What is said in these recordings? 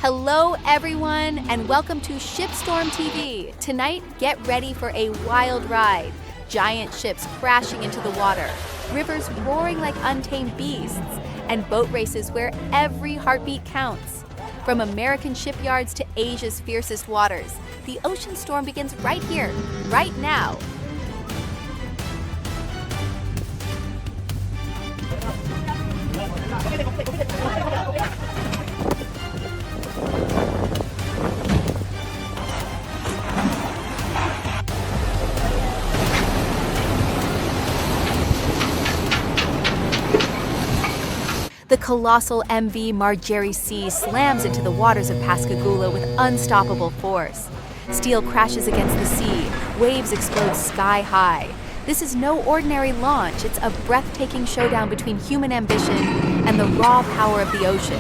Hello everyone, and welcome to Shipstorm TV. Tonight, get ready for a wild ride. Giant ships crashing into the water, rivers roaring like untamed beasts, and boat races where every heartbeat counts. From American shipyards to Asia's fiercest waters, the ocean storm begins right here, right now. The colossal MV Margery Sea slams into the waters of Pascagoula with unstoppable force. Steel crashes against the sea, waves explode sky high. This is no ordinary launch, it's a breathtaking showdown between human ambition and the raw power of the ocean.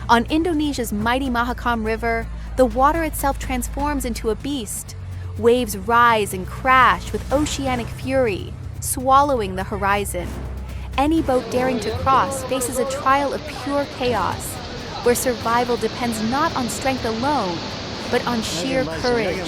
On Indonesia's mighty Mahakam River, the water itself transforms into a beast. Waves rise and crash with oceanic fury, swallowing the horizon. Any boat daring to cross faces a trial of pure chaos, where survival depends not on strength alone, but on sheer courage.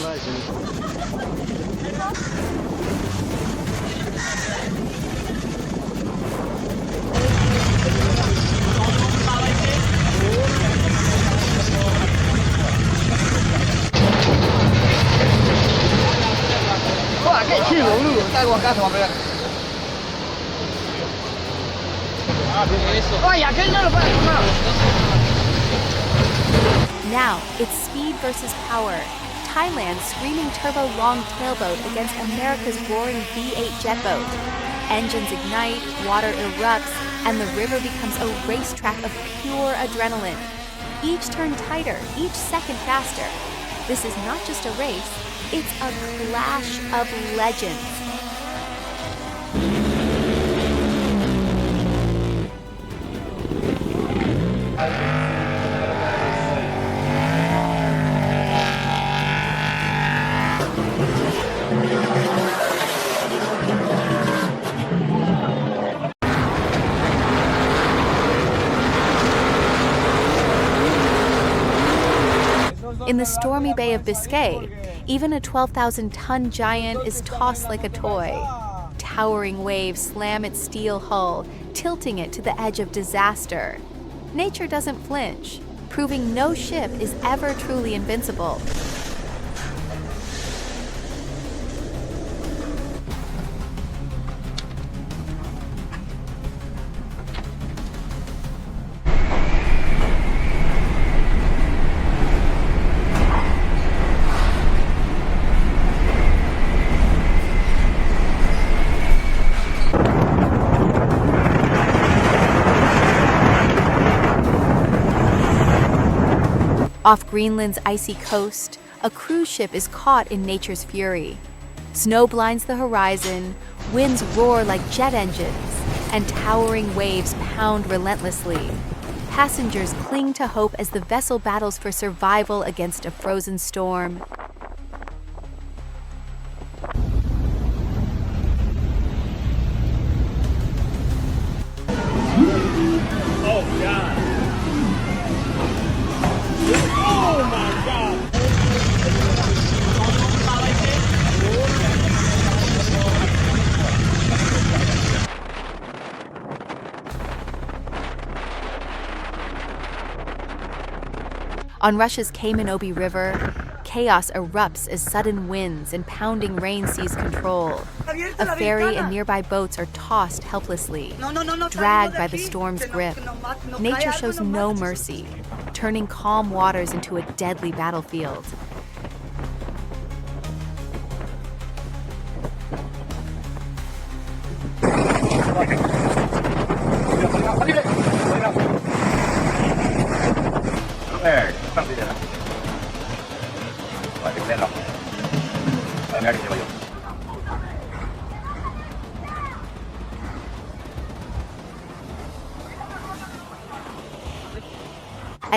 Now, it's speed versus power. Thailand's screaming turbo long tailboat against America's roaring V8 jet boat. Engines ignite, water erupts, and the river becomes a racetrack of pure adrenaline. Each turn tighter, each second faster. This is not just a race, it's a clash of legends. In the stormy Bay of Biscay, even a 12,000-ton giant is tossed like a toy. Towering waves slam its steel hull, tilting it to the edge of disaster. Nature doesn't flinch, proving no ship is ever truly invincible. Off Greenland's icy coast, a cruise ship is caught in nature's fury. Snow blinds the horizon, winds roar like jet engines, and towering waves pound relentlessly. Passengers cling to hope as the vessel battles for survival against a frozen storm. Oh, God. Oh my God! On Russia's Kamenobi River, chaos erupts as sudden winds and pounding rain seize control. A ferry and nearby boats are tossed helplessly, dragged by the storm's grip. Nature shows no mercy, turning calm waters into a deadly battlefield.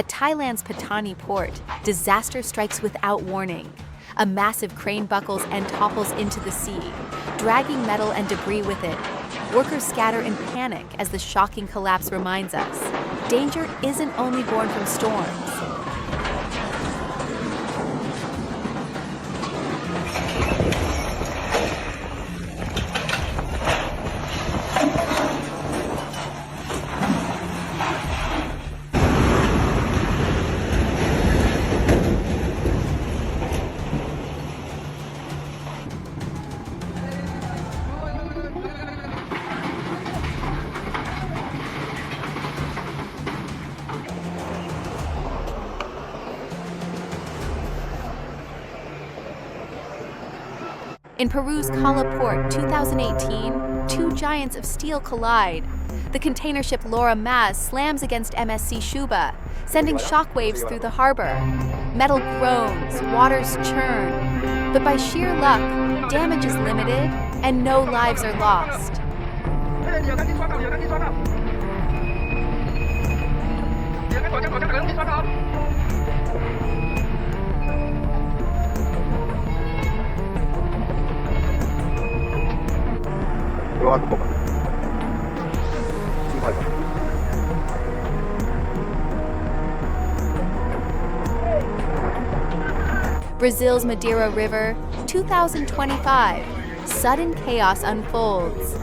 At Thailand's Patani port, disaster strikes without warning. A massive crane buckles and topples into the sea, dragging metal and debris with it. Workers scatter in panic as the shocking collapse reminds us, danger isn't only born from storms. In Peru's Cala port, 2018, two giants of steel collide. The container ship Laura Maz slams against MSC Shuba, sending shockwaves through the harbor. Metal groans, waters churn. But by sheer luck, damage is limited and no lives are lost. Brazil's Madeira River, 2025. Sudden chaos unfolds.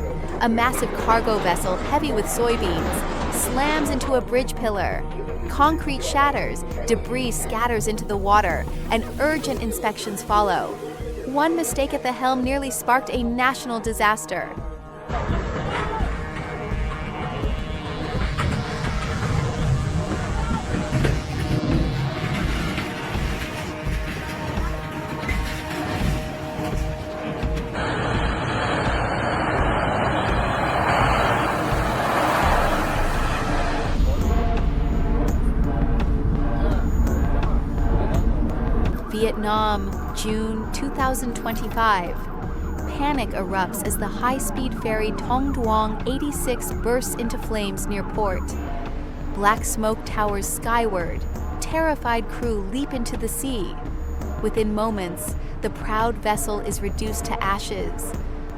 A massive cargo vessel heavy with soybeans slams into a bridge pillar. Concrete shatters, debris scatters into the water, and urgent inspections follow. One mistake at the helm nearly sparked a national disaster. Vietnam, June 2025. Panic erupts as the high-speed ferry Tong Duong 86 bursts into flames near port. Black smoke towers skyward. Terrified crew leap into the sea. Within moments, the proud vessel is reduced to ashes,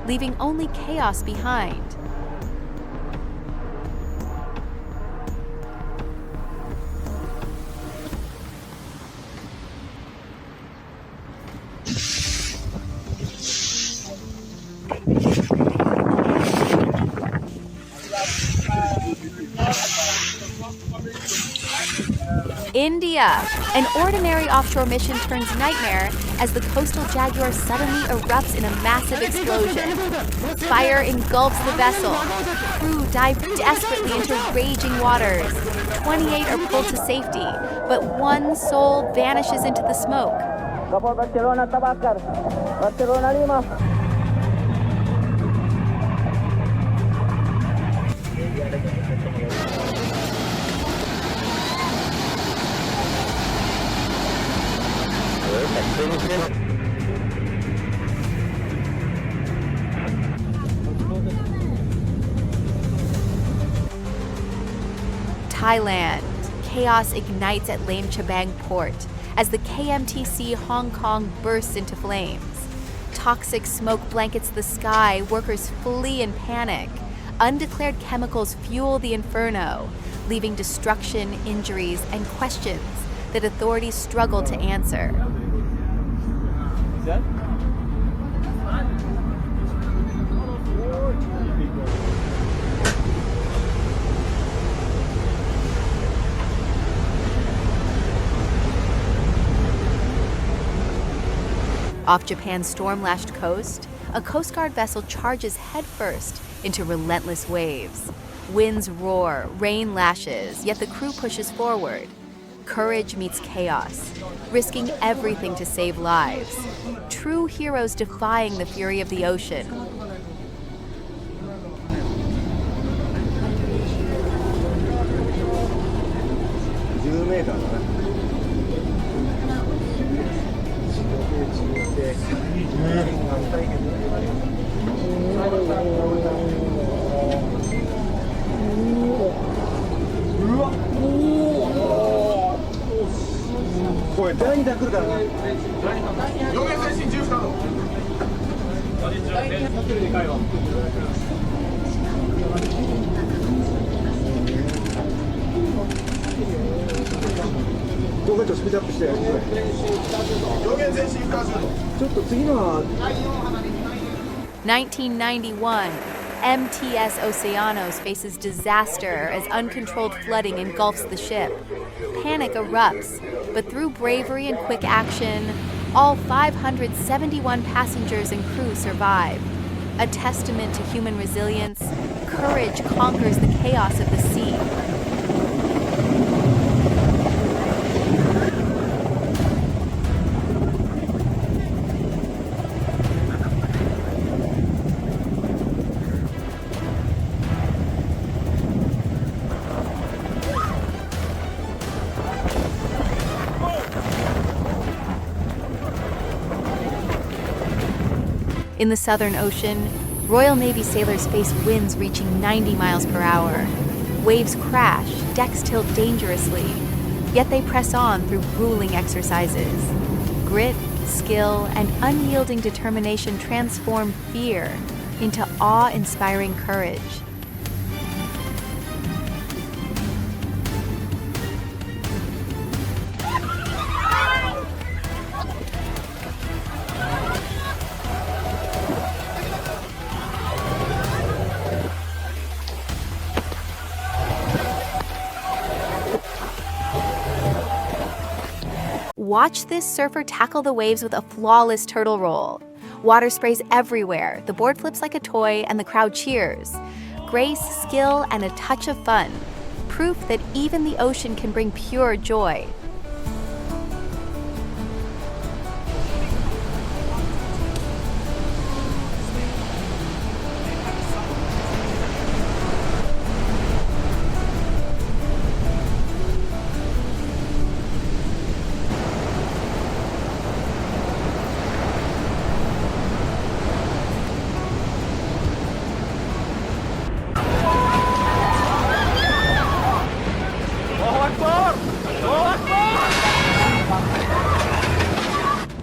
leaving only chaos behind. India. An ordinary offshore mission turns nightmare as the coastal Jaguar suddenly erupts in a massive explosion. Fire engulfs the vessel. Crew dive desperately into raging waters. 28 are pulled to safety, but one soul vanishes into the smoke. Thailand. Chaos ignites at Lame Chabang port as the KMTC Hong Kong bursts into flames. Toxic smoke blankets the sky, workers flee in panic. Undeclared chemicals fuel the inferno, leaving destruction, injuries, and questions that authorities struggle to answer. Off Japan's storm-lashed coast, a Coast Guard vessel charges headfirst into relentless waves. Winds roar, rain lashes, yet the crew pushes forward. Courage meets chaos, risking everything to save lives. True heroes defying the fury of the ocean. おい、第2弾来るからな。両面前進10スタート。動画とスピードアップして。両面前進カーシュート。ちょっと次のは。1991, MTS Oceanos faces disaster as uncontrolled flooding engulfs the ship. Panic erupts, but through bravery and quick action, all 571 passengers and crew survive. A testament to human resilience, courage conquers the chaos of the sea. In the Southern Ocean, Royal Navy sailors face winds reaching 90 miles per hour. Waves crash, decks tilt dangerously, yet they press on through grueling exercises. Grit, skill, and unyielding determination transform fear into awe-inspiring courage. Watch this surfer tackle the waves with a flawless turtle roll. Water sprays everywhere, the board flips like a toy, and the crowd cheers. Grace, skill, and a touch of fun. Proof that even the ocean can bring pure joy.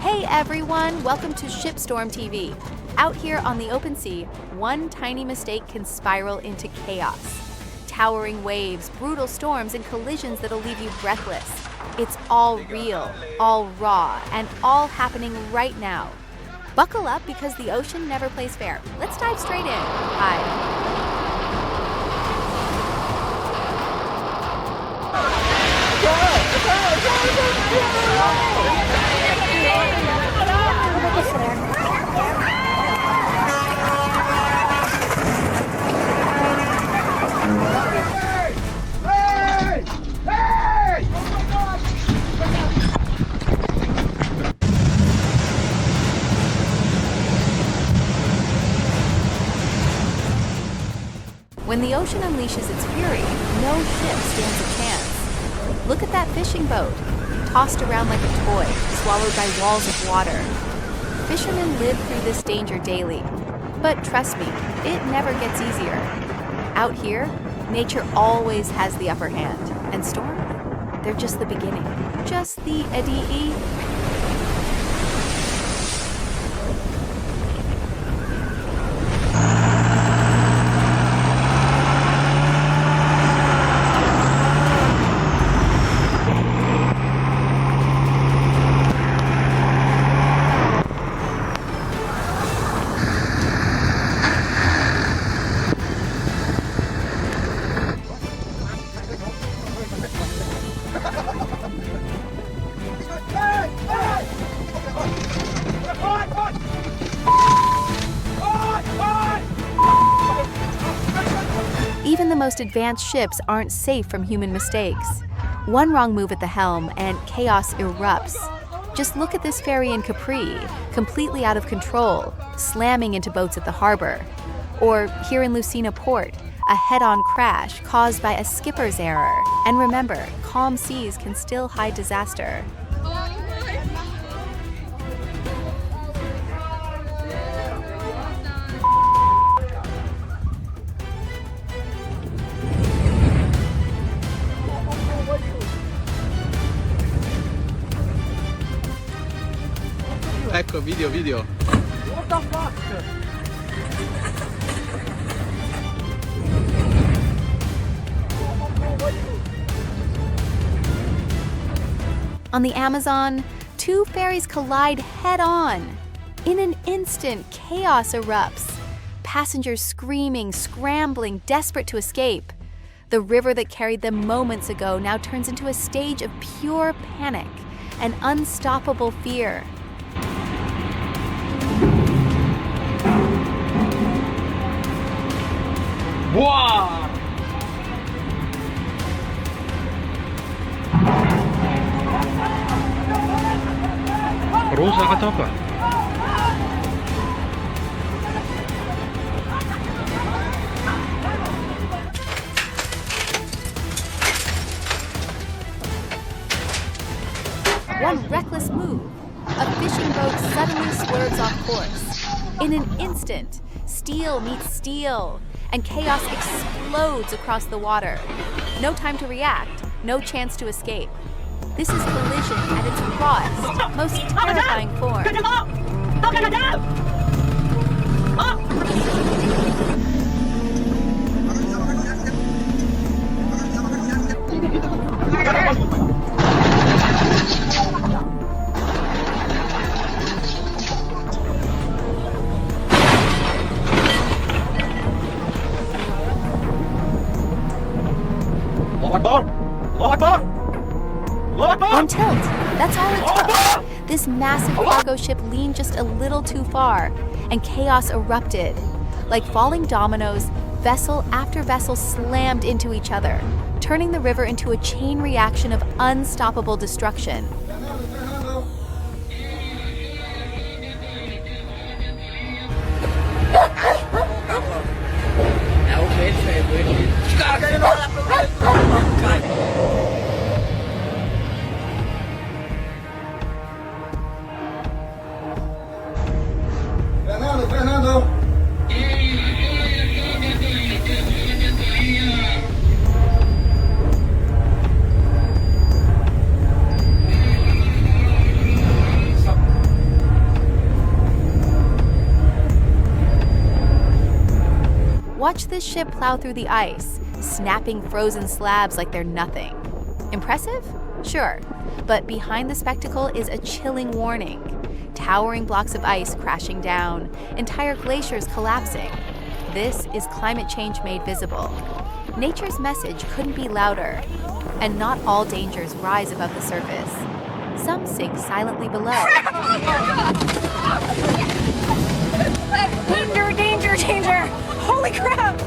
Hey everyone, welcome to Shipstorm TV. Out here on the open sea, one tiny mistake can spiral into chaos. Towering waves, brutal storms, and collisions that'll leave you breathless. It's all real, all raw, and all happening right now. Buckle up because the ocean never plays fair. Let's dive straight in. Hi. When the ocean unleashes its fury, no ship stands a chance. Look at that fishing boat, tossed around like a toy, swallowed by walls of water. Fishermen live through this danger daily, but trust me, it never gets easier. Out here, nature always has the upper hand, and storms, they're just the beginning, just the ADE. Even the most advanced ships aren't safe from human mistakes. One wrong move at the helm and chaos erupts. Just look at this ferry in Capri, completely out of control, slamming into boats at the harbor. Or here in Lucena Port, a head-on crash caused by a skipper's error. And remember, calm seas can still hide disaster. ecco, video, video. What the fuck? On the Amazon, two ferries collide head-on. In an instant, chaos erupts. Passengers screaming, scrambling, desperate to escape. The river that carried them moments ago now turns into a stage of pure panic and unstoppable fear. Wow! Rosa atau apa? One reckless move, a fishing boat suddenly swerves off course. In an instant, steel meets steel, and chaos explodes across the water. No time to react, no chance to escape. This is collision at its rawest, most terrifying form. One tilt, that's all it took. This massive cargo ship leaned just a little too far, and chaos erupted. Like falling dominoes, vessel after vessel slammed into each other, turning the river into a chain reaction of unstoppable destruction. Fernando. Watch this ship plow through the ice, snapping frozen slabs like they're nothing. Impressive? Sure, but behind the spectacle is a chilling warning. Towering blocks of ice crashing down, entire glaciers collapsing. This is climate change made visible. Nature's message couldn't be louder, and not all dangers rise above the surface. Some sink silently below. Danger, danger, danger! Holy crap!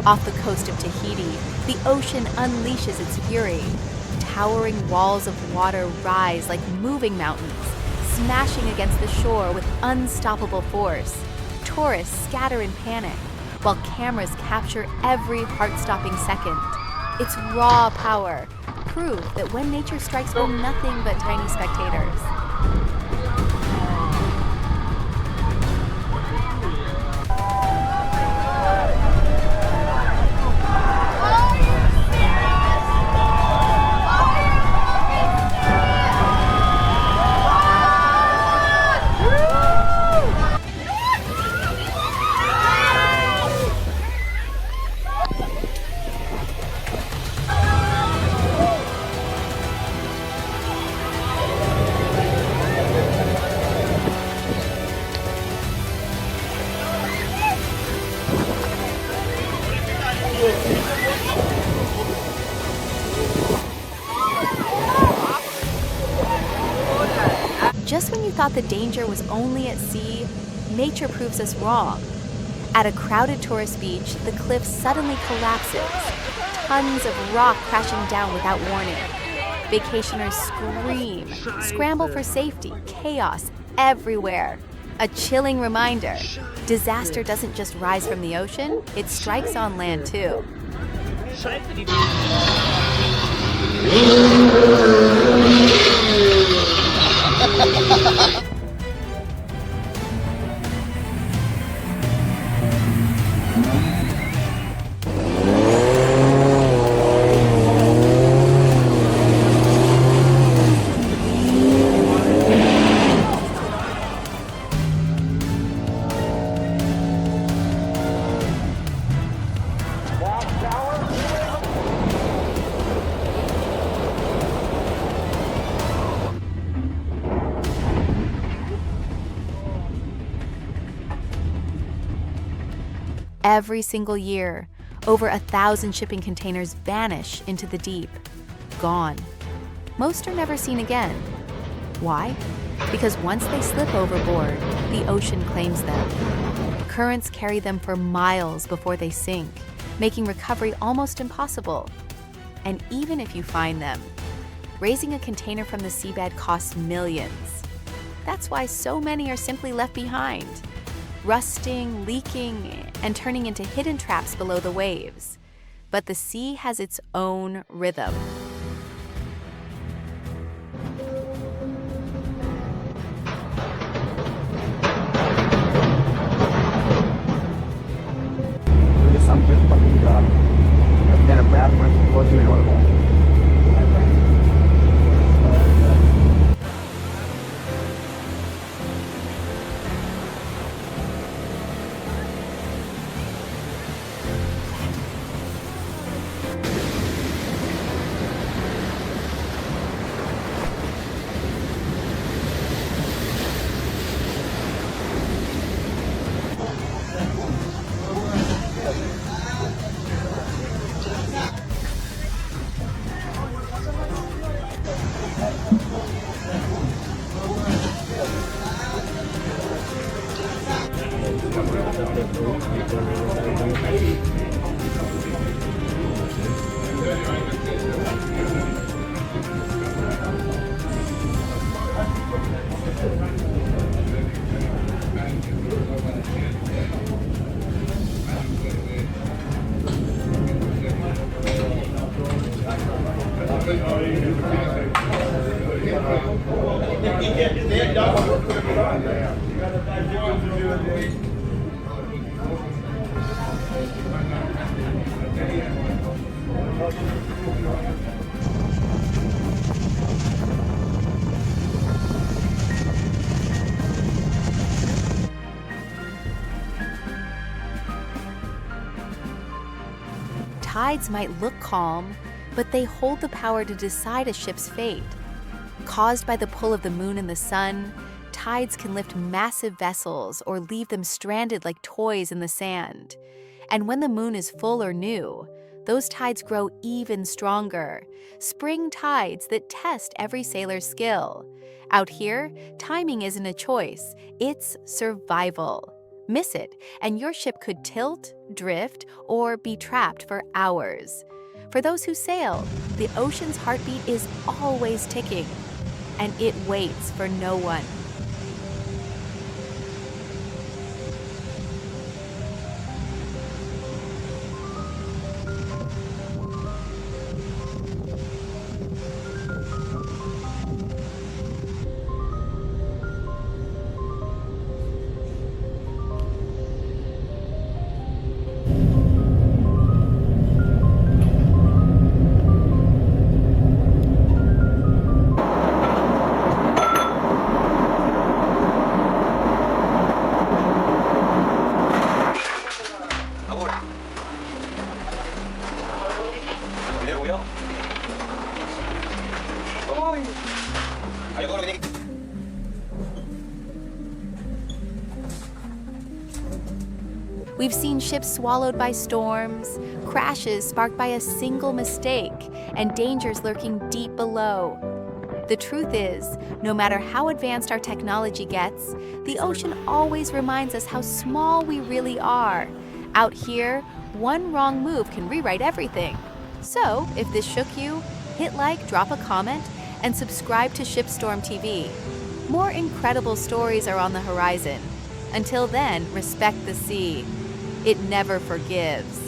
Off the coast of Tahiti, the ocean unleashes its fury. Towering walls of water rise like moving mountains, smashing against the shore with unstoppable force. Tourists scatter in panic, while cameras capture every heart-stopping second. It's raw power, proof that when nature strikes, we're nothing but tiny spectators. just when you thought the danger was only at sea, nature proves us wrong. At a crowded tourist beach, the cliff suddenly collapses, tons of rock crashing down without warning. Vacationers scream, scramble for safety, chaos everywhere. A chilling reminder, disaster doesn't just rise from the ocean, it strikes on land too. Every single year, over 1,000 shipping containers vanish into the deep, gone. Most are never seen again. Why? Because once they slip overboard, the ocean claims them. Currents carry them for miles before they sink, making recovery almost impossible. And even if you find them, raising a container from the seabed costs millions. That's why so many are simply left behind, rusting, leaking, and turning into hidden traps below the waves. But the sea has its own rhythm. Sampai tempat tinggal, dan bayar buat jual. Tides might look calm, but they hold the power to decide a ship's fate. Caused by the pull of the moon and the sun, tides can lift massive vessels or leave them stranded like toys in the sand. And when the moon is full or new, those tides grow even stronger, spring tides that test every sailor's skill. Out here, timing isn't a choice, it's survival. Miss it, and your ship could tilt, drift, or be trapped for hours. For those who sail, the ocean's heartbeat is always ticking, and it waits for no one. We've seen ships swallowed by storms, crashes sparked by a single mistake, and dangers lurking deep below. The truth is, no matter how advanced our technology gets, the ocean always reminds us how small we really are. Out here, one wrong move can rewrite everything. So, if this shook you, hit like, drop a comment, and subscribe to Shipstorm TV. More incredible stories are on the horizon. Until then, respect the sea. It never forgives.